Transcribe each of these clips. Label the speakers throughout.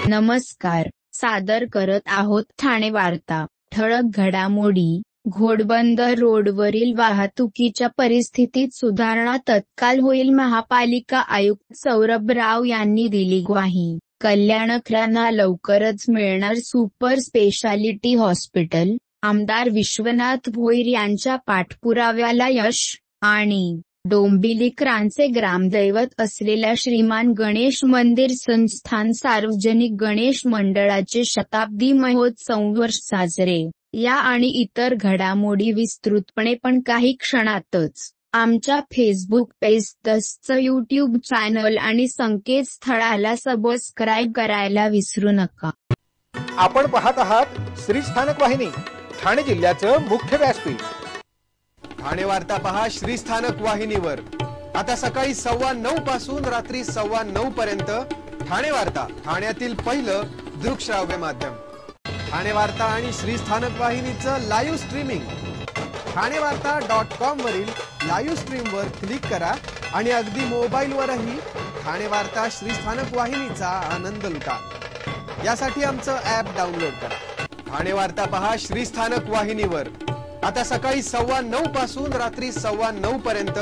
Speaker 1: नमस्कार, सादर करत आहोत ठाणे वार्ता. ठळक घडामोडी. घोडबंदर रोडवरील वाहतुकीच्या परिस्थितीत सुधारणा तत्काळ होईल. महापालिका आयुक्त सौरभ राव यांनी दिली ग्वाही. कल्याणकरांना लवकरच मिळणार सुपर स्पेशालिटी हॉस्पिटल. आमदार विश्वनाथ भोईर यांच्या पाठपुराव्याला यश. आणि डोंबिवलीकरांचे ग्रामदैवत असलेल्या श्रीमान गणेश मंदिर संस्थान सार्वजनिक गणेश मंडळाचे शताब्दी महोत्सव वर्ष साजरे. या आणि इतर घडामोडी विस्तृतपणे पण काही क्षणातच. आमच्या फेसबुक पेज तसंच यूट्यूब चॅनल आणि संकेतस्थळाला सबस्क्राईब करायला विसरू नका.
Speaker 2: आपण पाहत आहात श्री स्थानक वाहिनी, ठाणे जिल्ह्याचं मुख्य व्यासपीठ.
Speaker 3: ठाणे वार्ता पहा श्री स्थानक वाहिनीवर. आता सकाळी 9:15 पासून रात्री 9:15 पर्यंत ठाणे वार्ता, ठाण्यातील पहिलं दृकश्राव्य माध्यम. ठाणे वार्ता आणि श्री स्थानक वाहिनीचं लाईव्ह स्ट्रीमिंग. ठाणेवार्ता.com वरील लाईव्ह स्ट्रीमवर क्लिक करा आणि अगदी मोबाईलवरही ठाणे वार्ता श्री स्थानक वाहिनीचा आनंद लुटा. यासाठी आमचं ॲप डाउनलोड करा. ठाणे वार्ता पहा श्री स्थानक वाहिनीवर. आता सकाळी 9:15 पासून रात्री 9:15 पर्यंत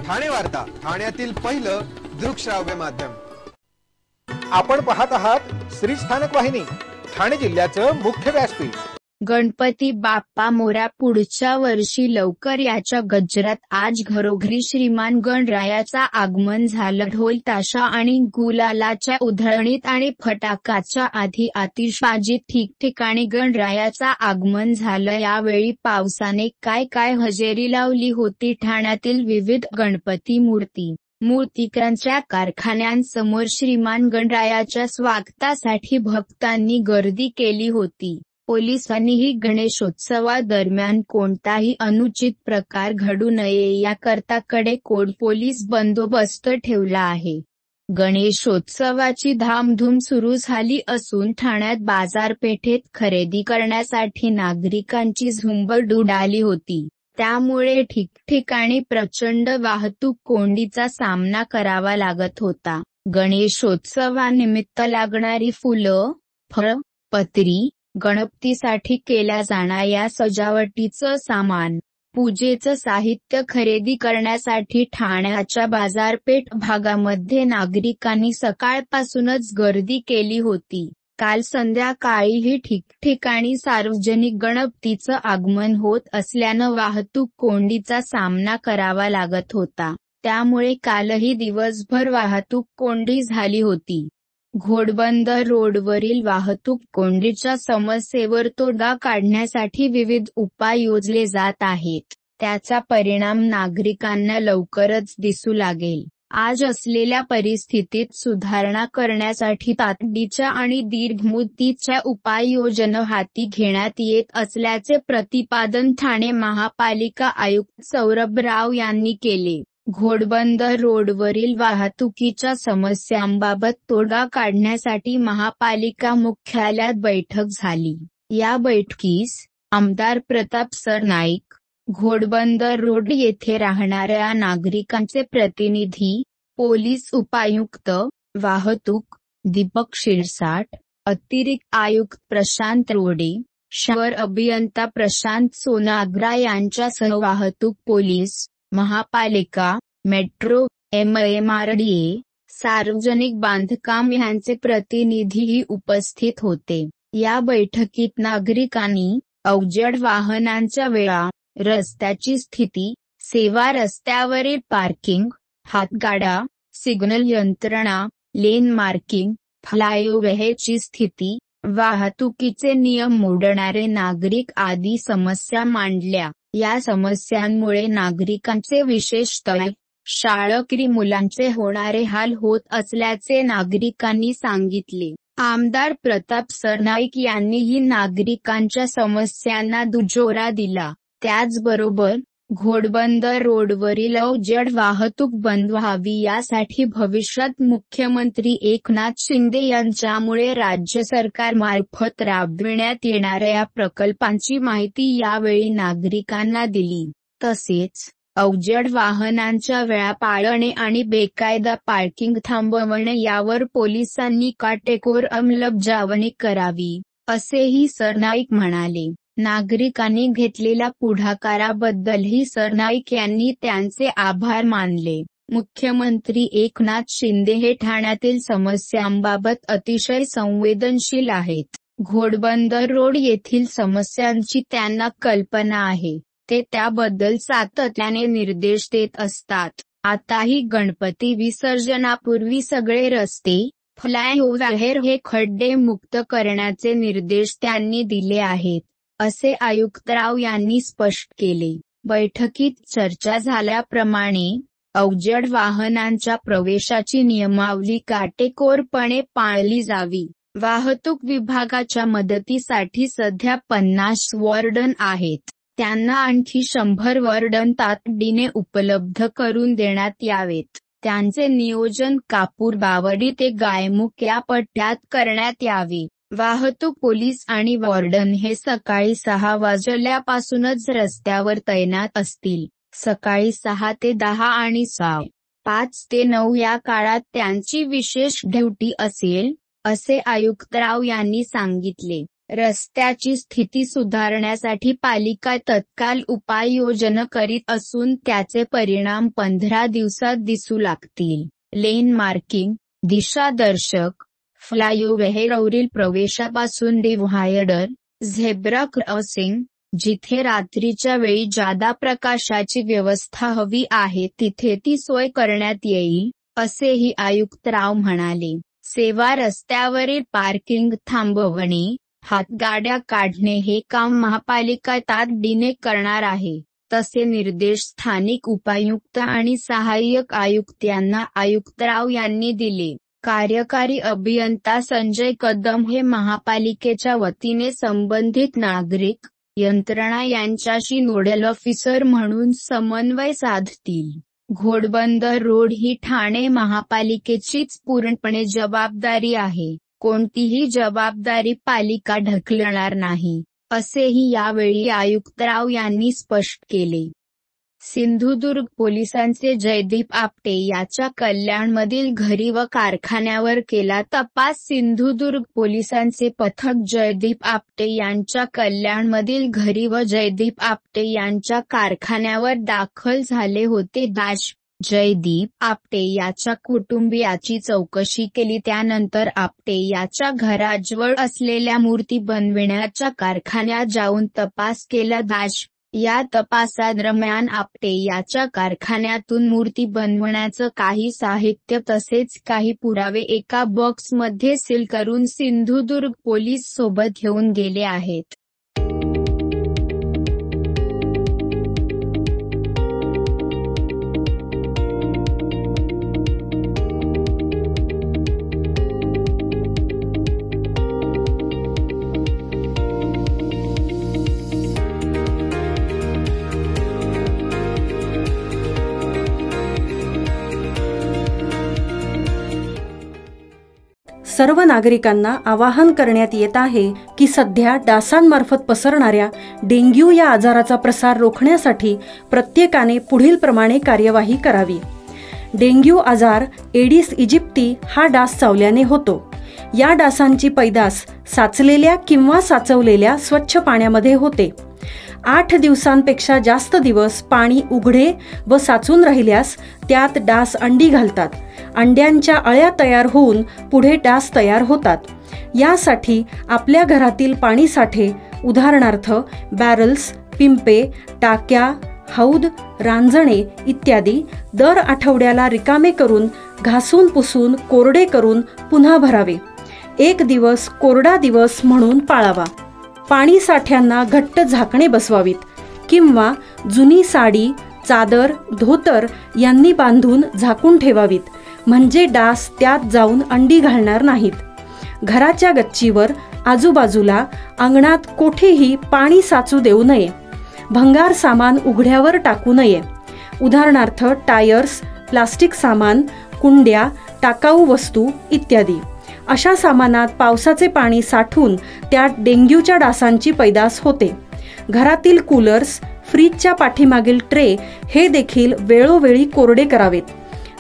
Speaker 3: ठाणे वार्ता, ठाण्यातील पहिलं दृकश्राव्य माध्यम.
Speaker 2: आपण पाहत आहात श्री स्थानक वाहिनी, ठाणे जिल्ह्याचं मुख्य व्यासपीठ.
Speaker 1: गणपती बाप्पा मोरया. पुढच्या वर्षी लवकर याच्या गजरात आज घरोघरी श्रीमान गणरायाचं आगमन झालं. ढोल ताशा आणि गुलालाच्या उधळणीत आणि फटाक्याच्या आधी आतिषबाजीत ठिकठिकाणी गणरायाचं आगमन झालं. यावेळी पावसाने काय हजेरी लावली होती. ठाण्यातील विविध गणपती मूर्तिकारांच्या कारखान्यांसमोर श्रीमान गणरायाच्या स्वागतासाठी भक्तांनी गर्दी केली होती. पोलिसांनीही गणेशोत्सवादरम्यान कोणताही अनुचित प्रकार घडू नये याकरता कडेकोट पोलीस बंदोबस्त ठेवला आहे. गणेशोत्सवाची धामधूम सुरू झाली असून ठाण्यात बाजारपेठेत खरेदी करण्यासाठी नागरिकांची झुंबड उडाली होती. त्यामुळे ठिकठिकाणी प्रचंड वाहतूक कोंडीचा सामना करावा लागत होता. गणेशोत्सवानिमित्त लागणारी फुलं, फळं, पत्री, गणपतीसाठी केल्या जाणाऱ्या सजावटीचं सामान, पूजेचं साहित्य खरेदी करण्यासाठी ठाण्याच्या बाजारपेठ भागामध्ये नागरिकांनी सकाळपासूनच गर्दी केली होती. काल संध्याकाळीही ठिकठिकाणी सार्वजनिक गणपतीचं आगमन होत असल्यानं वाहतूक कोंडीचा सामना करावा लागत होता. त्यामुळे कालही दिवसभर वाहतूक कोंडी झाली होती. घोडबंदर रोडवरील वाहतूक कोंडीच्या समस्येवर तोडगा काढण्यासाठी विविध उपाय योजले जात आहेत. त्याचा परिणाम नागरिकांना लवकरच दिसू लागेल. आज असलेल्या परिस्थितीत सुधारणा करण्यासाठी तातडीच्या आणि दीर्घमुदतीच्या उपाययोजना हाती घेण्यात येत असल्याचे प्रतिपादन ठाणे महापालिका आयुक्त सौरभ राव यांनी केले. घोडबंदर रोडवरील वाहतुकीच्या समस्यांबाबत तोडगा काढण्यासाठी महापालिका मुख्यालयात बैठक झाली. या बैठकीस आमदार प्रताप सरनाईक, घोडबंदर रोड येथे राहणाऱ्या नागरिकांचे प्रतिनिधी, पोलीस उपायुक्त वाहतूक दीपक शिरसाट, अतिरिक्त आयुक्त प्रशांत रोडे, शहर अभियंता प्रशांत सोनाग्रा यांच्यासह वाहतूक पोलीस, महापालिका, मेट्रो, MMRDA, सार्वजनिक बांधकाम यांचे प्रतिनिधीही उपस्थित होते. या बैठकीत नागरिकांनी अवजड वाहनांच्या वेळा, रस्त्याची स्थिती, सेवा, रस्त्यावरील पार्किंग, हातगाड्या, सिग्नल यंत्रणा, लेन मार्किंग, फ्लायओव्हरची स्थिती, वाहतुकीचे नियम मोडणारे नागरिक आदी समस्या मांडल्या. या समस्यांमुळे नागरिकांचे विशेषतः शाळकरी मुलांचे होणारे हाल होत असल्याचे नागरिकांनी सांगितले. आमदार प्रताप सरनाईक यांनीही नागरिकांच्या समस्यांना दुजोरा दिला. त्याचबरोबर घोडबंदर रोडवरील अवजड वाहतूक बंद व्हावी यासाठी भविष्यात मुख्यमंत्री एकनाथ शिंदे यांच्यामुळे राज्य सरकारमार्फत राबविण्यात येणाऱ्या प्रकल्पांची माहिती यावेळी नागरिकांना दिली. तसेच अवजड वाहनांच्या वेळा पाळणे आणि बेकायदा पार्किंग थांबवणे यावर पोलिसांनी काटेकोर अंमलबजावणी करावी, असेही सरनाईक म्हणाले. नागरिकांनी घेतलेल्या पुढाकाराबद्दलही सरनाईक यांनी त्यांचे आभार मानले. मुख्यमंत्री एकनाथ शिंदे हे ठाण्यातील समस्यांबाबत अतिशय संवेदनशील आहेत. घोडबंदर रोड येथील समस्यांची त्यांना कल्पना आहे. ते त्याबद्दल सातत्याने निर्देश देत असतात. आताही गणपती विसर्जनापूर्वी सगळे रस्ते, फ्लायओव्हर हे खड्डे मुक्त करण्याचे निर्देश त्यांनी दिले आहेत, असे आयुक्तराव यांनी स्पष्ट केले. बैठकीत चर्चा झाल्याप्रमाणे अवजड वाहनांच्या प्रवेशाची नियमावली काटेकोरपणे पाळली जावी. वाहतूक विभागाच्या मदतीसाठी सध्या 50 वॉर्डन आहेत. त्यांना आणखी 100 वॉर्डन तातडीने उपलब्ध करून देण्यात यावेत. त्यांचे नियोजन कापूर बावडी ते गायमुख या पट्ट्यात करण्यात यावे. वाहतूक पोलीस आणि वॉर्डन हे सकाळी 6 वाजल्यापासूनच रस्त्यावर तैनात असतील. सकाळी 6 ते 10 आणि 5 ते 9 या काळात त्यांची विशेष ड्युटी असेल, असे आयुक्तराव यांनी सांगितले. रस्त्याची स्थिती सुधारण्यासाठी पालिका तत्काळ उपाययोजना करीत असून त्याचे परिणाम 15 दिवसात दिसू लागतील. लेन मार्किंग, दिशादर्शक, फ्लायओव्हरवरील प्रवेशापासून डिव्हायडर, झेब्रा क्रॉसिंग, जिथे रात्रीच्या वेळी जादा प्रकाशाची व्यवस्था हवी आहे तिथे ती सोय करण्यात येईल, असेही आयुक्तराव म्हणाले. सेवा रस्त्यावरील पार्किंग थांबवणे, हातगाड्या काढणे हे काम महापालिका तातडीने करणार आहे. तसे निर्देश स्थानिक उपायुक्त आणि सहाय्यक आयुक्त यांना आयुक्तराव यांनी दिले. कार्यकारी अभियंता संजय कदम हे महापालिकेच्या वतीने संबंधित नागरिक, यंत्रणा यांच्याशी नोडल ऑफिसर म्हणून समन्वय साधतील. घोडबंदर रोड ही ठाणे महापालिकेचीच पूर्णपणे जबाबदारी आहे. कोणतीही जबाबदारी पालिका ढकलणार नाही, असेही यावेळी आयुक्तराव यांनी स्पष्ट केले. सिंधुदुर्ग पोलिसांचे जयदीप आपटे याच्या कल्याणमधील घरी व कारखान्यावर केला तपास. सिंधुदुर्ग पोलिसांचे पथक जयदीप आपटे यांच्या कल्याणमधील घरी व जयदीप आपटे यांच्या कारखान्यावर दाखल झाले होते. जयदीप आपटे याच्या कुटुंबियाची चौकशी केली. त्यानंतर आपटे याच्या घराजवळ असलेल्या मूर्ती बनविण्याच्या कारखान्यात जाऊन तपास केला. या तपासादरम्यान आपटे याच्या कारखान्यातून मूर्ती बनवण्याचं काही साहित्य तसेच काही पुरावे एका बॉक्समध्ये सील करून सिंधुदुर्ग पोलीस सोबत घेऊन गेले आहेत.
Speaker 4: सर्व नागरिकांना आवाहन करण्यात येत आहे की सध्या डासांमार्फत पसरणाऱ्या डेंग्यू या आजाराचा प्रसार रोखण्यासाठी प्रत्येकाने पुढीलप्रमाणे कार्यवाही करावी. डेंग्यू आजार एडिस इजिप्ती हा डास चावल्याने होतो. या डासांची पैदास साचलेल्या किंवा साचवलेल्या स्वच्छ पाण्यामध्ये होते. 8 दिवसांपेक्षा जास्त दिवस पाणी उघडे व साचून राहिल्यास त्यात डास अंडी घालतात. अंड्यांच्या अळ्या तयार होऊन पुढे डास तयार होतात. यासाठी आपल्या घरातील पाणीसाठे उदाहरणार्थ बॅरल्स, पिंपे, टाक्या, हौद, रांजणे इत्यादी दर आठवड्याला रिकामे करून घासून पुसून कोरडे करून पुन्हा भरावे. 1 दिवस कोरडा दिवस म्हणून पाळावा. पाणी साठ्यांना घट्ट झाकणे बसवावीत किंवा जुनी साडी, चादर, धोतर यांनी बांधून झाकून ठेवावीत, म्हणजे डास त्यात जाऊन अंडी घालणार नाहीत. घराच्या गच्चीवर, आजूबाजूला, अंगणात कोठेही पाणी साचू देऊ नये. भंगार सामान उघड्यावर टाकू नये. उदाहरणार्थ टायर्स, प्लास्टिक सामान, कुंड्या, टाकाऊ वस्तू इत्यादी. अशा सामानात पावसाचे पाणी साठून त्यात डेंग्यूच्या डासांची पैदास होते. घरातील कूलर्स, फ्रीजच्या पाठीमागील ट्रे हे देखील वेळोवेळी कोरडे करावेत.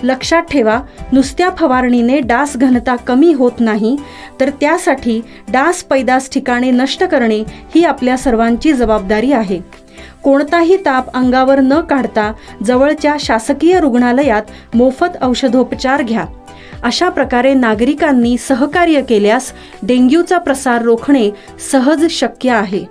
Speaker 4: लक्षात ठेवा, नुसत्या फवारणीने डास घनता कमी होत नाही, तर त्यासाठी डास पैदास ठिकाणे नष्ट करणे ही आपल्या सर्वांची जबाबदारी आहे. कोणताही ताप अंगावर न काढता जवळच्या शासकीय रुग्णालयात मोफत औषधोपचार घ्या. अशा प्रकारे नागरिकांनी सहकार्य केल्यास डेंग्यूचा प्रसार रोखणे सहज शक्य आहे.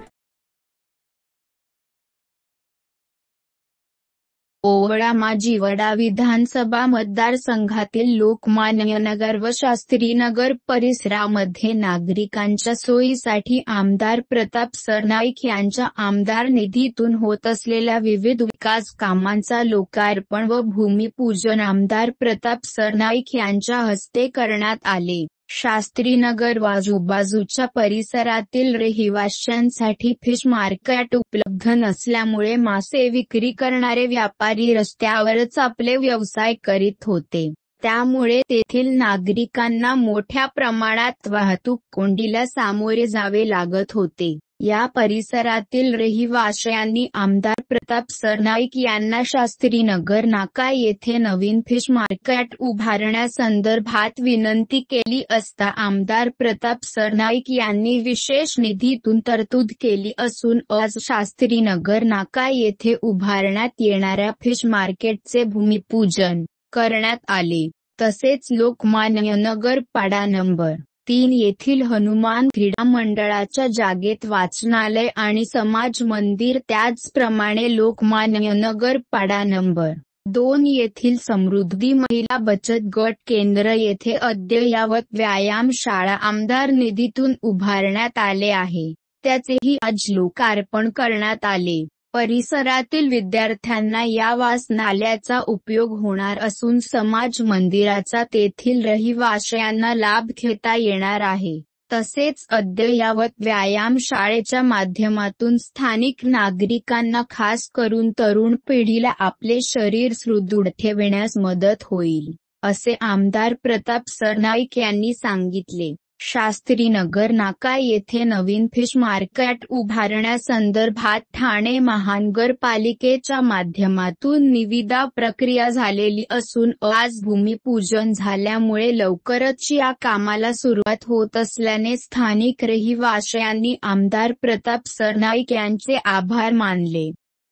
Speaker 1: ओवळा माजिवडा विधानसभा मतदारसंघातील लोकमान्य नगर व शास्त्रीनगर परिसरामध्ये नागरिकांच्या सोयीसाठी आमदार प्रताप सरनाईक यांच्या आमदार निधीतून होत असलेल्या विविध विकास कामांचा लोकार्पण व भूमिपूजन आमदार प्रताप सरनाईक यांच्या हस्ते करण्यात आले. शास्त्रीनगर व आजूबाजूच्या परिसरातील रहिवाशांसाठी फिश मार्केट उपलब्ध नसल्यामुळे मासे विक्री करणारे व्यापारी रस्त्यावरच आपले व्यवसाय करीत होते. त्यामुळे तेथील नागरिकांना मोठ्या प्रमाणात वाहतूक कोंडीला सामोरे जावे लागत होते. या परिसरातील रहिवाशांनी आमदार प्रताप सरनाईक यांना शास्त्रीनगर नाका येथे नवीन फिश मार्केट उभारण्यासंदर्भात विनंती केली असता आमदार प्रताप सरनाईक यांनी विशेष निधीतून तरतूद केली असून आज शास्त्रीनगर नाका येथे उभारण्यात येणाऱ्या फिश मार्केटचे भूमिपूजन करण्यात आले. तसेच लोकमान्य नगर पाडा नंबर 3 येथील हनुमान क्रीडा मंडळाच्या जागेत वाचनालय आणि समाज मंदिर, त्याचप्रमाणे लोकमान्य नगर पाडा नंबर 2 येथील समृद्धी महिला बचत गट केंद्र येथे अद्ययावत व्यायाम शाळा आमदार निधीतून उभारण्यात आले आहे. त्याचेही आज लोकार्पण करण्यात आले. परिसरातील विद्यार्थ्यांना या वाचनालयाचा उपयोग होणार असून समाज मंदिराचा तेथील रहिवाशांना लाभ घेता येणार आहे. तसेच अद्ययावत व्यायाम शाळेच्या माध्यमातून स्थानिक नागरिकांना खास करून तरुण पिढीला आपले शरीर सुदृढ ठेवण्यास मदत होईल, असे आमदार प्रताप सरनाईक यांनी सांगितले. शास्त्रीनगर नाका येथे नवीन फिश मार्केट उभारण्यासंदर्भात ठाणे महानगरपालिकेच्या माध्यमातून निविदा प्रक्रिया झालेली असून आज भूमिपूजन झाल्यामुळे लवकरच या कामाला सुरुवात होत असल्याने स्थानिक रहिवाशांनी आमदार प्रताप सरनाईक यांचे आभार मानले.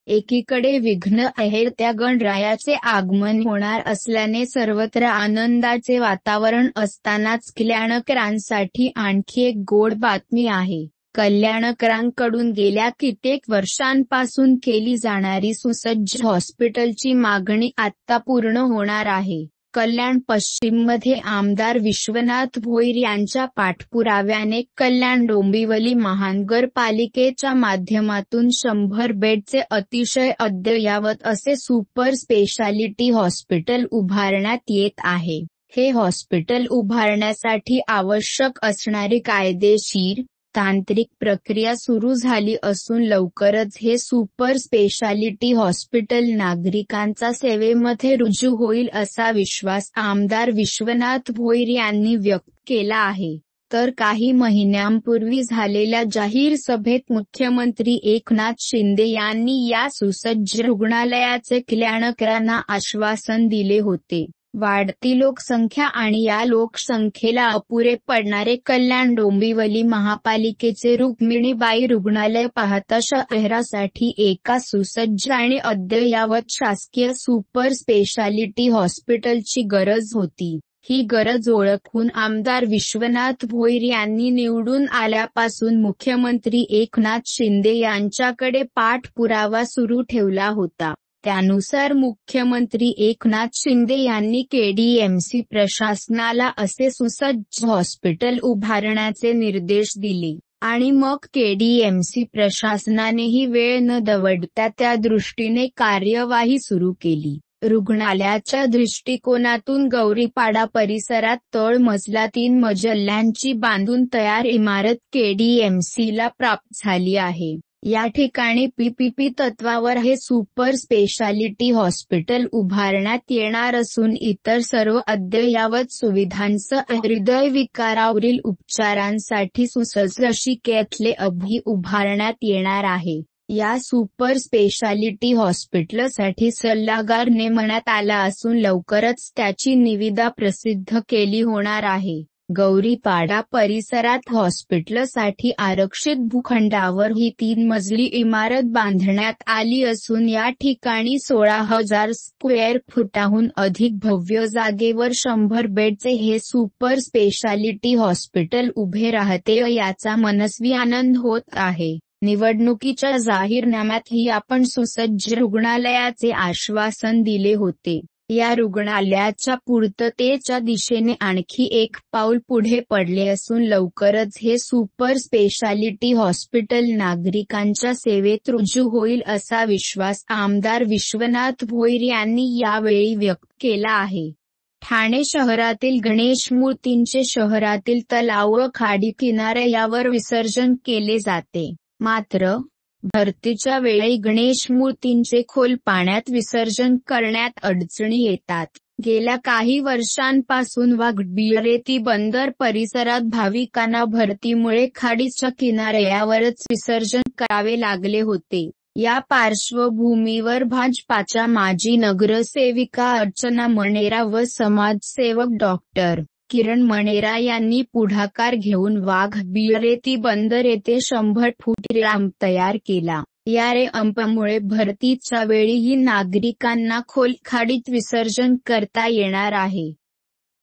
Speaker 1: एकीकडे विघ्न आहेर त्या गणरायाचे आगमन होणार असल्याने सर्वत्र आनंदाचे वातावरण असतानाच कल्याणकरांसाठी आणखी एक गोड बातमी आहे. कल्याणकरांकडून गेल्या कित्येक वर्षांपासून केली जाणारी सुसज्ज हॉस्पिटलची मागणी आता पूर्ण होणार आहे. कल्याण पश्चिममध्ये आमदार विश्वनाथ भोईर यांच्या पाठपुराव्याने कल्याण डोंबिवली महानगरपालिकेच्या माध्यमातून 100 बेडचे अतिशय अद्ययावत असे सुपर स्पेशालिटी हॉस्पिटल उभारण्यात येत आहे. हे हॉस्पिटल उभारण्यासाठी आवश्यक असणारी कायदेशीर तांत्रिक प्रक्रिया सुरू झाली असून लवकरच हे सुपर स्पेशालिटी हॉस्पिटल नागरिकांचा सेवेमध्ये रुजू होईल असा विश्वास आमदार विश्वनाथ भोईर यांनी व्यक्त केला आहे. तर काही महिन्यांपूर्वी झालेल्या जाहीर सभेत मुख्यमंत्री एकनाथ शिंदे यांनी या सुसज्ज रुग्णालयाचे कल्याणकरांना आश्वासन दिले होते. वाढती लोकसंख्या आणि या लोकसंख्येला अपुरे पडणारे कल्याण डोंबिवली महापालिकेचे रुक्मिणीबाई रुग्णालय पाहता शहरासाठी एका सुसज्ज आणि अद्ययावत शासकीय सुपर स्पेशालिटी हॉस्पिटलची गरज होती. ही गरज ओळखून आमदार विश्वनाथ भोईर यांनी निवडून आल्यापासून मुख्यमंत्री एकनाथ शिंदे यांच्याकडे पाठपुरावा सुरू ठेवला होता. त्यानुसार मुख्यमंत्री एकनाथ शिंदे यांनी केडीएमसी प्रशासनाला असे सुसज्ज हॉस्पिटल उभारण्याचे निर्देश दिले आणि मग केडीएमसी प्रशासनानेही वेळ न दवडता त्या दृष्टीने कार्यवाही सुरू केली. रुग्णालयाच्या दृष्टिकोनातून गौरीपाडा परिसरात तळमजला 3 मजल्यांची बांधून तयार इमारत केडीएमसीला प्राप्त झाली आहे. या ठिकाणी पीपीपी तत्वावर हे सुपर स्पेशालिटी हॉस्पिटल उभारण्यात येणार असून इतर सर्व अद्ययावत सुविधांसह हृदयविकारावरील उपचारांसाठी सुसज्ज अशी कॅथ लॅब उभारण्यात येणार आहे. या सुपर स्पेशालिटी हॉस्पिटलसाठी सल्लागार नेमण्यात आला असून लवकरच त्याची निविदा प्रसिद्ध केली होणार आहे. गौरीपाडा परिसरात हॉस्पिटलसाठी आरक्षित भूखंडावर ही 3 मजली इमारत बांधण्यात आली असून या ठिकाणी 16,000 स्क्वेअर फुटाहून अधिक भव्य जागेवर 100 बेडचे हे सुपर स्पेशालिटी हॉस्पिटल उभे राहते याचा मनस्वी आनंद होत आहे. निवडणुकीच्या जाहीरनाम्यातही आपण सुसज्ज रुग्णालयाचे आश्वासन दिले होते. या रुग्णालयाच्या पूर्ततेच्या दिशेने आणखी एक पाऊल पुढे पडले असून लवकरच हे सुपर स्पेशालिटी हॉस्पिटल नागरिकांच्या सेवेत रुजू होईल असा विश्वास आमदार विश्वनाथ भोईर यांनी यावेळी व्यक्त केला आहे. ठाणे शहरातील गणेश मूर्तींचे शहरातील तलाव व खाडी किनारे यावर विसर्जन केले जाते. मात्र भरतीच्या वेळी गणेश मूर्तींचे खोल पाण्यात विसर्जन करण्यात अडचणी येतात. गेल्या काही वर्षांपासून वाघबिळरेती बंदर परिसरात भाविकांना भरतीमुळे खाडीच्या किनाऱ्यावरच विसर्जन करावे लागले होते. या पार्श्वभूमीवर भाजपाच्या माजी नगरसेविका अर्चना मणेरा व समाजसेवक डॉक्टर किरण मणेरा यांनी पुढाकार घेऊन वाघबिळरेती बंदर येथे 100 फूट रॅम्प तयार केला. या रॅम्पमुळे भरतीच्या वेळीही नागरिकांना खोल खाडीत विसर्जन करता येणार आहे.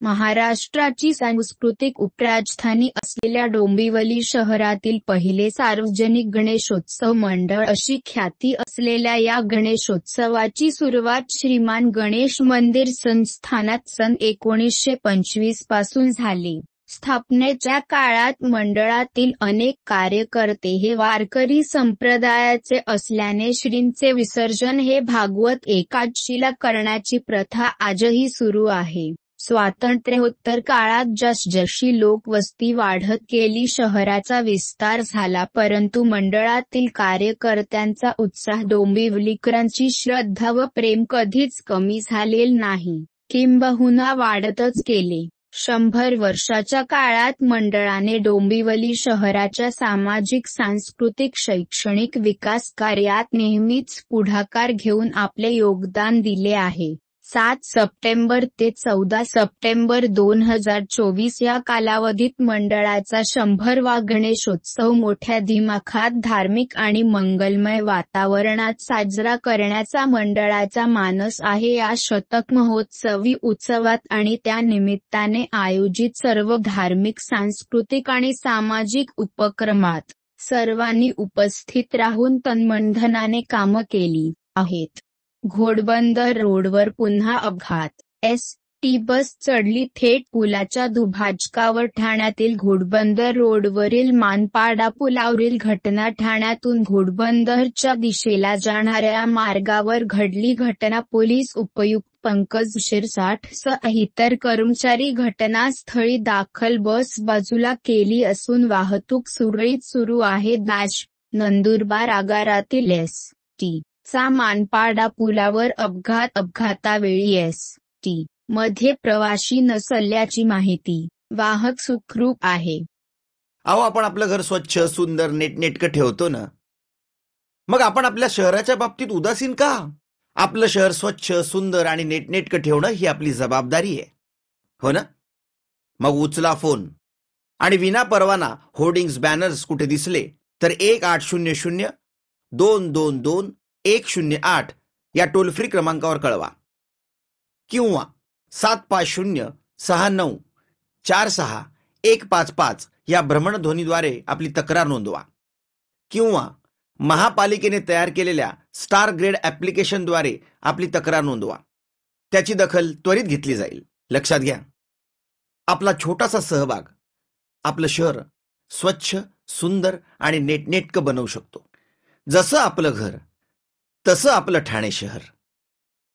Speaker 1: महाराष्ट्राची सांस्कृतिक उपराजधानी असलेल्या डोंबिवली शहरातील पहिले सार्वजनिक गणेशोत्सव मंडळ अशी ख्याती असलेल्या या गणेशोत्सवाची सुरुवात श्रीमान गणेश मंदिर संस्थानात सन 1925 पासून झाली. स्थापनेच्या काळात मंडळातील अनेक कार्यकर्ते हे वारकरी संप्रदायाचे असल्याने श्रींचे विसर्जन हे भागवत एकादशीला करण्याची प्रथा आजही सुरू आहे. स्वातंत्र्योत्तर काळात जसजशी लोकवस्ती वाढत गेली शहराचा विस्तार झाला परंतु मंडळातील कार्यकर्त्यांचा उत्साह डोंबिवलीकरांची श्रद्धा व प्रेम कधीच कमी झालेले नाही, किंबहुना वाढतच गेले. 100 वर्षाच्या काळात मंडळाने डोंबिवली शहराच्या सामाजिक सांस्कृतिक शैक्षणिक विकास कार्यात नेहमीच पुढाकार घेऊन आपले योगदान दिले आहे. 7 सप्टेंबर ते 14 सप्टेंबर 2024 या कालावधीत मंडळाचा 100वा गणेशोत्सव मोठ्या दिमाखात धार्मिक आणि मंगलमय वातावरणात साजरा करण्याचा मंडळाचा मानस आहे. या शतक महोत्सवी उत्सवात आणि त्या निमित्ताने आयोजित सर्व धार्मिक सांस्कृतिक आणि सामाजिक उपक्रमात सर्वांनी उपस्थित राहून तन्मनधनाने कामं केली आहेत. घोडबंदर रोडवर पुन्हा अपघात. एस.टी बस चढली थेट पुलाच्या दुभाजकावर. ठाण्यातील घोडबंदर रोडवरील मानपाडा पुलावरील घटना. ठाण्यातून घोडबंदरच्या दिशेला जाणाऱ्या मार्गावर घडली घटना. पोलीस उपायुक्त पंकज शिरसाट सह इतर कर्मचारी घटनास्थळी दाखल. बस बाजूला केली असून वाहतूक सुरळीत सुरू आहे. नंदुरबार आगारातील एस.टी चा मानपाडा पुलावर अपघात. अपघातावेळी एस.टी मध्ये प्रवाशी नसल्याची माहिती. वाहक सुखरूप आहे.
Speaker 5: अहो, आपण आपलं घर स्वच्छ सुंदर नीटनेटकं ठेवतो ना, मग आपण आपल्या शहराच्या बाबतीत उदासीन का? आपलं शहर स्वच्छ सुंदर आणि नीटनेटकं ठेवणं ही आपली जबाबदारी आहे, हो ना? मग उचला फोन आणि विना परवाना होर्डिंग्स बॅनर्स कुठे दिसले तर 1800 222 108 या टोल फ्री क्रमांकावर कळवा किंवा 750 69 46 155 या भ्रमणध्वनीद्वारे आपली तक्रार नोंदवा किंवा महापालिकेने तयार केलेल्या स्टार ग्रेड ॲप्लिकेशनद्वारे आपली तक्रार नोंदवा. त्याची दखल त्वरित घेतली जाईल. लक्षात घ्या, आपला छोटासा सहभाग आपलं शहर स्वच्छ सुंदर आणि नीटनेटकं बनवू शकतो. जसं आपलं घर तसं आपलं ठाणे शहर.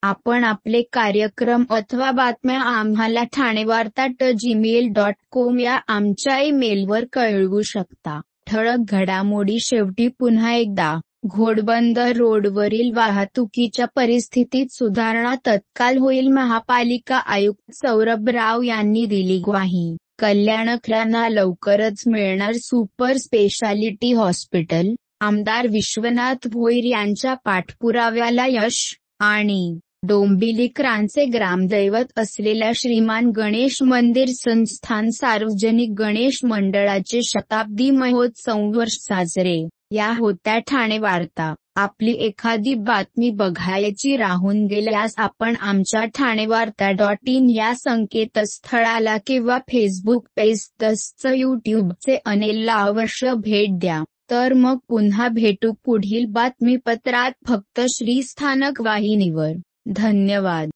Speaker 1: आपण आपले कार्यक्रम अथवा बातम्या आम्हाला ठाणेवार्ता@gmail.com या आमच्या ईमेलवर कळवू शकता. ठळक घडामोडी शेवटी पुन्हा एकदा. घोडबंदर रोडवरील वाहतुकीच्या परिस्थितीत सुधारणा तत्काल होईल. महापालिका आयुक्त सौरभ राव यांनी दिली ग्वाही. कल्याणकरांना लवकरच मिळणार सुपर स्पेशालिटी हॉस्पिटल. आमदार विश्वनाथ भोईर यांच्या पाठपुराव्याला यश, आणि डोंबिवलीकरांचे ग्रामदैवत असलेल्या श्रीमान गणेश मंदिर संस्थान सार्वजनिक गणेश मंडळाचे शताब्दी महोत्सव वर्ष साजरे. या होत्या ठाणे वार्ता. आपली एखादी बातमी बघायची राहून गेल्यास आपण आमच्या ठाणेवार्ता.in या संकेतस्थळाला किंवा फेसबुक पेज तसंच यूट्यूबचे अनेलला अवश्य भेट द्या. तर मग पुन्हा भेटू पुढील बातमीपत्रात फक्त श्रीस्थानक वाहिनीवर. धन्यवाद.